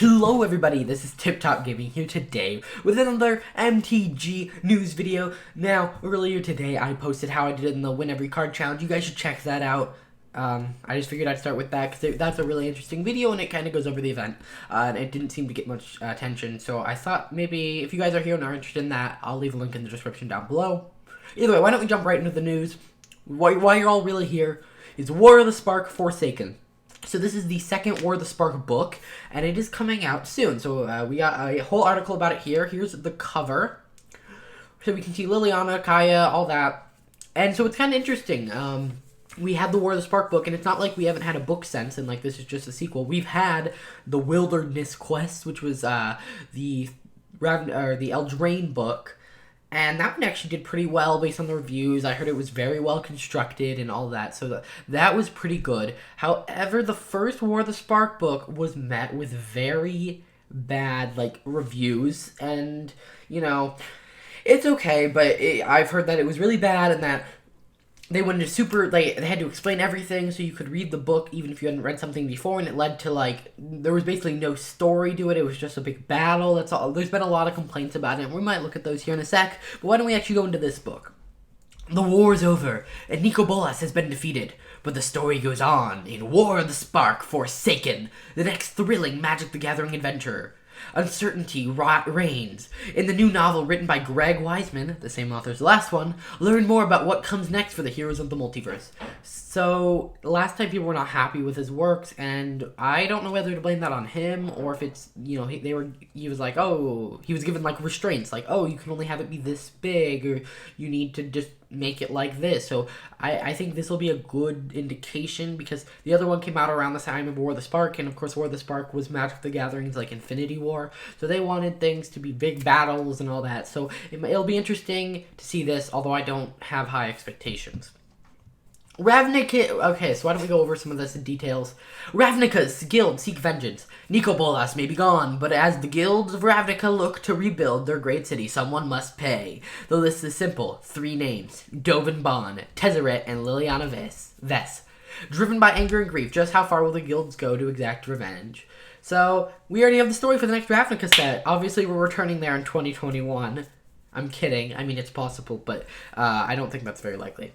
Hello everybody, this is Tip Top Gaming here today with another MTG news video. Now, earlier today I posted how I did in the Win Every Card Challenge. You guys should check that out. I just figured I'd start with that because that's a really interesting video and it kind of goes over the event. And it didn't seem to get much attention, so I thought maybe if you guys are here and are interested in that, I'll leave a link in the description down below. Either way, why don't we jump right into the news? Why you're all really here is War of the Spark Forsaken. So this is the second War of the Spark book, and it is coming out soon. So we got a whole article about it here. Here's the cover. So we can see Liliana, Kaya, all that. And so it's kind of interesting. We had the War of the Spark book, and it's not like we haven't had a book since, and like this is just a sequel. We've had the Wilderness Quest, which was the Eldraine book. And that one actually did pretty well based on the reviews. I heard it was very well constructed and all that, so that was pretty good. However, the first War of the Spark book was met with very bad, reviews. And, it's okay, but I've heard that it was really bad and that they wanted to they had to explain everything so you could read the book even if you hadn't read something before, and it led to, there was basically no story to it. It was just a big battle. That's all. There's been a lot of complaints about it, and we might look at those here in a sec, but why don't we actually go into this book? The war's over, and Nicol Bolas has been defeated, but the story goes on in War of the Spark Forsaken, the next thrilling Magic the Gathering adventure. Uncertainty reigns. In the new novel written by Greg Weismen, the same author as the last one, learn more about what comes next for the heroes of the multiverse. So, last time people were not happy with his works, and I don't know whether to blame that on him, or if it's, he was like, oh, he was given, restraints, oh, you can only have it be this big, or you need to just make it like this. So I think this will be a good indication, because the other one came out around the time of War of the Spark, and of course War of the Spark was Magic the Gathering's Infinity War, so they wanted things to be big battles and all that. So it'll be interesting to see this, although I don't have high expectations. Ravnica. Okay, so why don't we go over some of this in details. Ravnica's guild seek vengeance. Nicol Bolas may be gone, but as the guilds of Ravnica look to rebuild their great city, someone must pay. The list is simple: 3 names: Dovin Bond, Tezzeret, and Liliana Ves. Driven by anger and grief, just how far will the guilds go to exact revenge? So we already have the story for the next Ravnica set. Obviously, we're returning there in 2021. I'm kidding. I mean, it's possible, but I don't think that's very likely.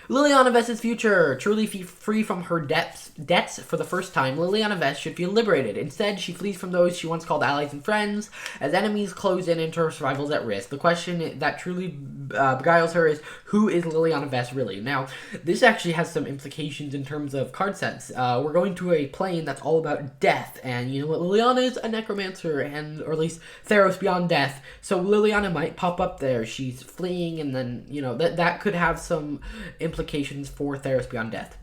Liliana Ves's future. Truly free from her debts for the first time, Liliana Ves should feel liberated. Instead, she flees from those she once called allies and friends, as enemies close in and her survival's at risk. The question that truly beguiles her is, who is Liliana Ves really? Now, this actually has some implications in terms of card sets. We're going to a plane that's all about death, and you know what? Liliana is a necromancer, or at least Theros beyond death, so Liliana might pop up there. She's fleeing, and then, that could have some implications for Theros Beyond Death.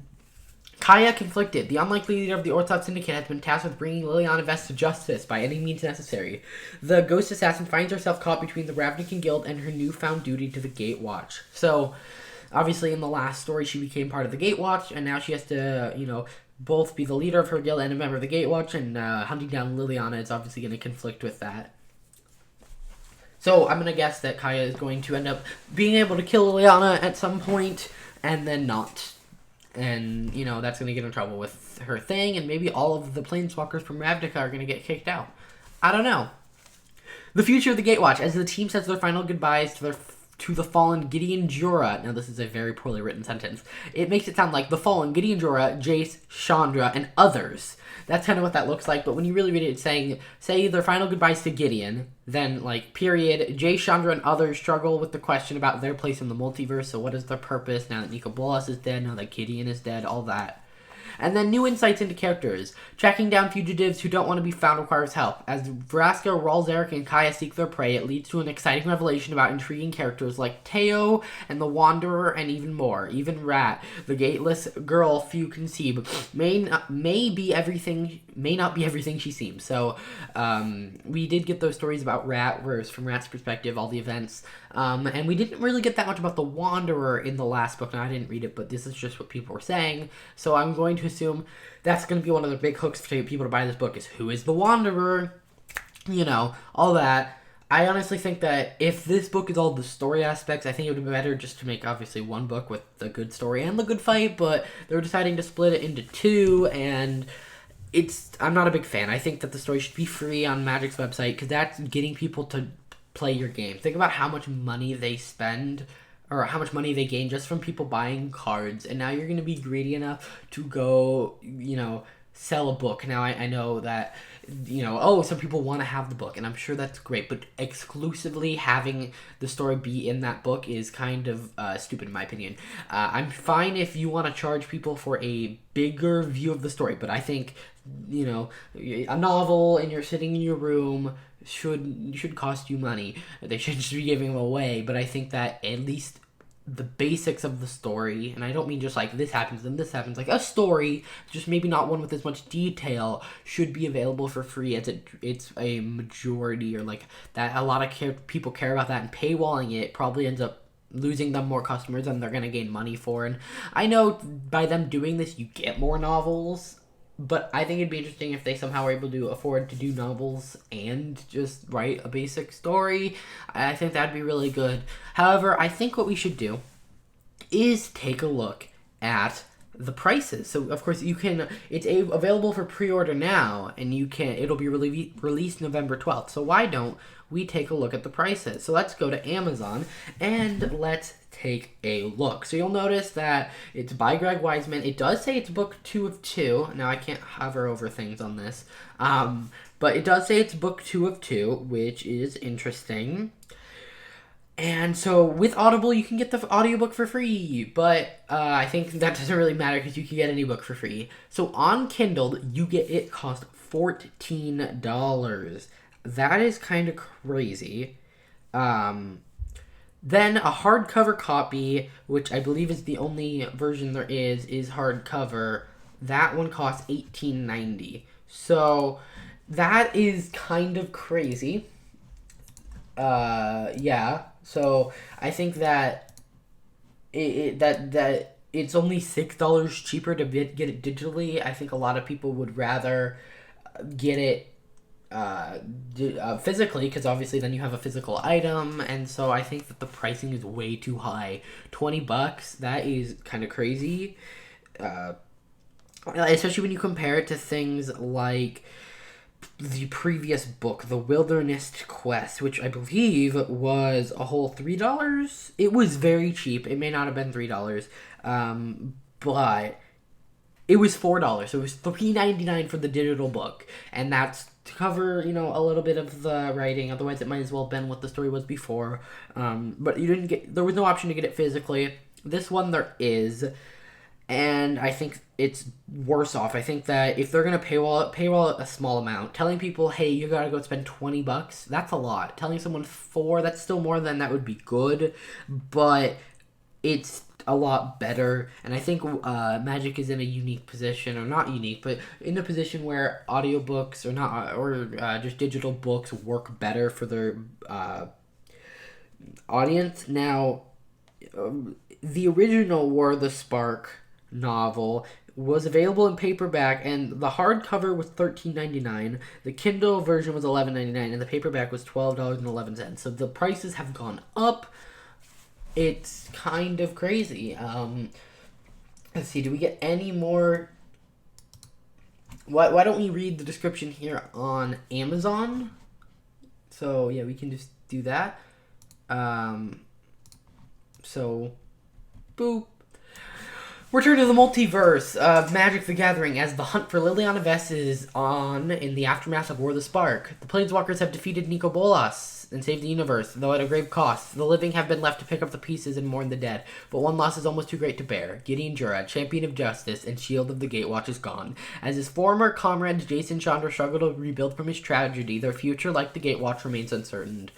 Kaya conflicted. The unlikely leader of the Orthodox Syndicate has been tasked with bringing Liliana Ves to justice by any means necessary. The ghost assassin finds herself caught between the Ravnica Guild and her newfound duty to the Gatewatch. So, obviously in the last story she became part of the Gatewatch, and now she has to, both be the leader of her guild and a member of the Gatewatch, and hunting down Liliana is obviously going to conflict with that. So, I'm going to guess that Kaya is going to end up being able to kill Liliana at some point, and then not. And, that's going to get in trouble with her thing, and maybe all of the planeswalkers from Ravnica are going to get kicked out. I don't know. The future of the Gatewatch. As the team says their final goodbyes to the fallen Gideon Jura. Now, this is a very poorly written sentence. It makes it sound like the fallen Gideon Jura, Jace, Chandra, and others. That's kind of what that looks like, but when you really read it, it's saying, say their final goodbyes to Gideon, then, period, Jace, Chandra, and others struggle with the question about their place in the multiverse, so what is their purpose now that Nicol Bolas is dead, now that Gideon is dead, all that. And then new insights into characters. Tracking down fugitives who don't want to be found requires help. As Vraska, Ralzeric, and Kaya seek their prey, it leads to an exciting revelation about intriguing characters like Teo and the Wanderer, and even more. Even Rat, the gateless girl few conceive, may not be everything she seems. So we did get those stories about Rat, whereas from Rat's perspective, all the events. And we didn't really get that much about the Wanderer in the last book. Now, I didn't read it, but this is just what people were saying. So I'm going to assume that's going to be one of the big hooks for people to buy this book, is who is the Wanderer? All that. I honestly think that if this book is all the story aspects, I think it would be better just to make, obviously, one book with the good story and the good fight, but they're deciding to split it into 2, and I'm not a big fan. I think that the story should be free on Magic's website because that's getting people to play your game. Think about how much money they spend or how much money they gain just from people buying cards, and now you're going to be greedy enough to go, sell a book. Now I know that, some people want to have the book, and I'm sure that's great, but exclusively having the story be in that book is kind of stupid in my opinion. I'm fine if you want to charge people for a bigger view of the story, but I think, a novel and you're sitting in your room should cost you money. They shouldn't just be giving them away, but I think that at least the basics of the story, and I don't mean just like this happens then this happens, like a story, just maybe not one with as much detail, should be available for free, as it's a majority, or like that a lot of people care about that, and paywalling it probably ends up losing them more customers than they're going to gain money for. And I know by them doing this you get more novels, but I think it'd be interesting if they somehow were able to afford to do novels and just write a basic story. I think that'd be really good. However, I think what we should do is take a look at the prices. So, of course, it's available for pre-order now, and it'll be released November 12th. So why don't we take a look at the prices? So let's go to Amazon, and let's take a look. So you'll notice that it's by Greg Weismen. It does say it's book 2 of 2. Now, I can't hover over things on this. But it does say it's book 2 of 2, which is interesting. And so with Audible, you can get the audiobook for free, but I think that doesn't really matter because you can get any book for free. So on Kindle, it cost $14. That is kind of crazy. Then a hardcover copy, which I believe is the only version there is hardcover. That one costs $18.90. So that is kind of crazy. Yeah. So I think that that it's only $6 cheaper to get it digitally. I think a lot of people would rather get it physically, because obviously then you have a physical item, and so I think that the pricing is way too high. $20, that is kind of crazy, especially when you compare it to things like the previous book, The Wilderness Quest, which I believe was a whole $3. It was very cheap. It may not have been $3, but it was $4. So it was $3.99 for the digital book, and that's to cover, a little bit of the writing. Otherwise, it might as well have been what the story was before. But there was no option to get it physically. This one there is, and I think it's worse off. I think that if they're gonna paywall a small amount, telling people, hey, you gotta go spend $20, that's a lot. Telling someone $4, that's still more than that would be good, but it's a lot better. And I think Magic is in a unique position, or not unique, but in a position where audiobooks just digital books work better for their audience. Now, the original War of the Spark novel was available in paperback, and the hardcover was $13.99. The Kindle version was $11.99, and the paperback was $12.11. So the prices have gone up. It's kind of crazy. Let's see, do we get any more? Why don't we read the description here on Amazon? So yeah, we can just do that. So, boop. Return to the multiverse of Magic the Gathering as the hunt for Liliana Vess is on in the aftermath of War of the Spark. The Planeswalkers have defeated Nico Bolas and saved the universe, though at a grave cost. The living have been left to pick up the pieces and mourn the dead, but one loss is almost too great to bear. Gideon Jura, champion of justice and shield of the Gatewatch, is gone. As his former comrades Jason Chandra struggle to rebuild from his tragedy, their future, like the Gatewatch, remains uncertain.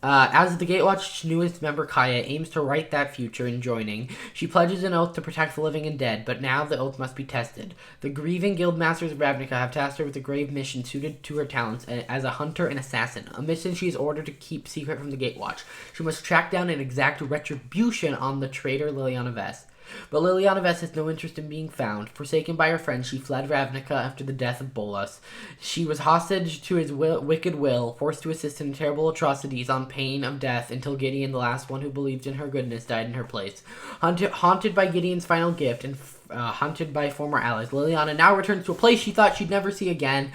As the Gatewatch's newest member, Kaya, aims to write that future in joining, she pledges an oath to protect the living and dead, but now the oath must be tested. The grieving guildmasters of Ravnica have tasked her with a grave mission suited to her talents as a hunter and assassin, a mission she is ordered to keep secret from the Gatewatch. She must track down and exact retribution on the traitor Liliana Vess. But Liliana Vess has no interest in being found. Forsaken by her friends, she fled Ravnica after the death of Bolas. She was hostage to his wicked will, forced to assist in terrible atrocities on pain of death until Gideon, the last one who believed in her goodness, died in her place. Haunted by Gideon's final gift and hunted by former allies. Liliana now returns to a place she thought she'd never see again.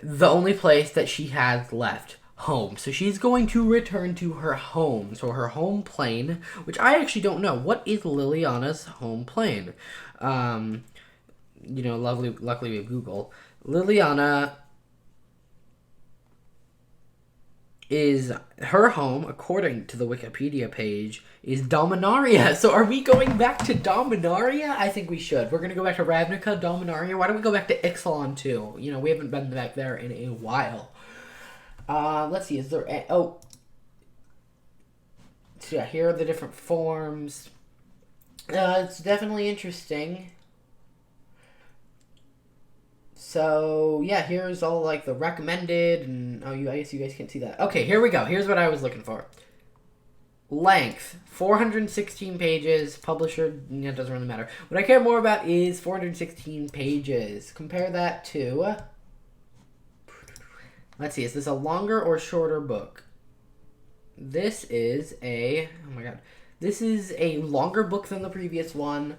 The only place that she has left. Home. So she's going to return to her home. So her home plane, which I actually don't know. What is Liliana's home plane? Luckily we have Google. Liliana is her home, according to the Wikipedia page, is Dominaria. So are we going back to Dominaria? I think we should. We're going to go back to Ravnica, Dominaria. Why don't we go back to Ixalan too? We haven't been back there in a while. Let's see, is there so yeah, here are the different forms. It's definitely interesting. So, yeah, here's all, like, the recommended, and, I guess you guys can't see that. Okay, here we go. Here's what I was looking for. Length, 416 pages. Publisher, it doesn't really matter. What I care more about is 416 pages. Compare that to... Let's see, is this a longer or shorter book? This is a... Oh my god. This is a longer book than the previous one.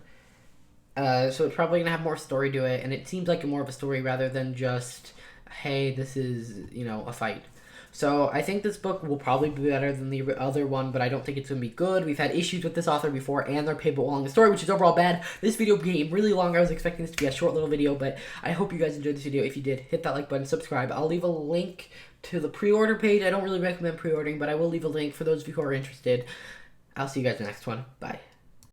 So it's probably going to have more story to it. And it seems like more of a story rather than just, hey, this is, a fight. So I think this book will probably be better than the other one, but I don't think it's going to be good. We've had issues with this author before, and they're paid along the story, which is overall bad. This video became really long. I was expecting this to be a short little video, but I hope you guys enjoyed this video. If you did, hit that like button, subscribe. I'll leave a link to the pre-order page. I don't really recommend pre-ordering, but I will leave a link for those of you who are interested. I'll see you guys in the next one. Bye.